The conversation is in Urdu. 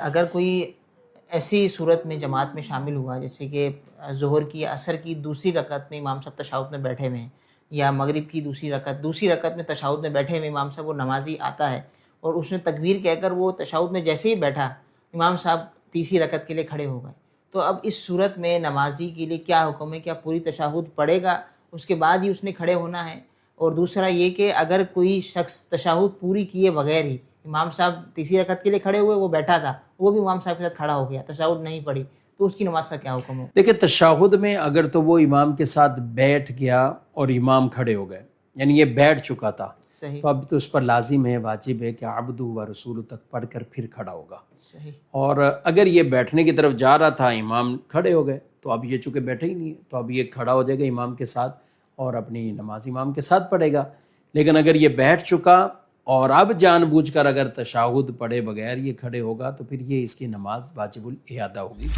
اگر کوئی ایسی صورت میں جماعت میں شامل ہوا جیسے کہ ظہر کی عصر کی دوسری رکعت میں امام صاحب تشہد میں بیٹھے ہوئے ہیں، یا مغرب کی دوسری رکعت میں تشہد میں بیٹھے ہوئے امام صاحب وہ نمازی آتا ہے اور اس نے تکبیر کہہ کر وہ تشہد میں جیسے ہی بیٹھا امام صاحب تیسری رکعت کے لیے کھڑے ہو گئے، تو اب اس صورت میں نمازی کے لیے کیا حکم ہے؟ کیا پوری تشہد پڑھے گا اس کے بعد ہی اس نے کھڑے ہونا ہے؟ اور دوسرا یہ کہ اگر کوئی شخص تشہد پوری کیے بغیر ہی امام صاحب تیسری رکعت کے لیے کھڑے ہوئے، وہ بیٹھا تھا، وہ بھی امام صاحب کے ساتھ کھڑا ہو گیا، تشہد نہیں پڑھی، تو اس کی نماز کا کیا حکم ہو؟ دیکھیں تشہد میں اگر تو وہ امام کے ساتھ بیٹھ گیا اور امام کھڑے ہو گئے، یعنی یہ بیٹھ چکا تھا، صحیح، تو اب تو اس پر لازم ہے، واجب ہے کہ عبدہ و رسول تک پڑھ کر پھر کھڑا ہوگا۔ صحیح، اور اگر یہ بیٹھنے کی طرف جا رہا تھا، امام کھڑے ہو گئے، تو اب یہ چونکہ بیٹھے ہی نہیں ہے، تو اب یہ کھڑا ہو جائے گا امام کے ساتھ اور اپنی نماز امام کے ساتھ پڑھے گا۔ لیکن اگر یہ بیٹھ چکا اور اب جان بوجھ کر اگر تشہد پڑھے بغیر یہ کھڑے ہوگا، تو پھر یہ اس کی نماز واجب الاعادہ ہوگی۔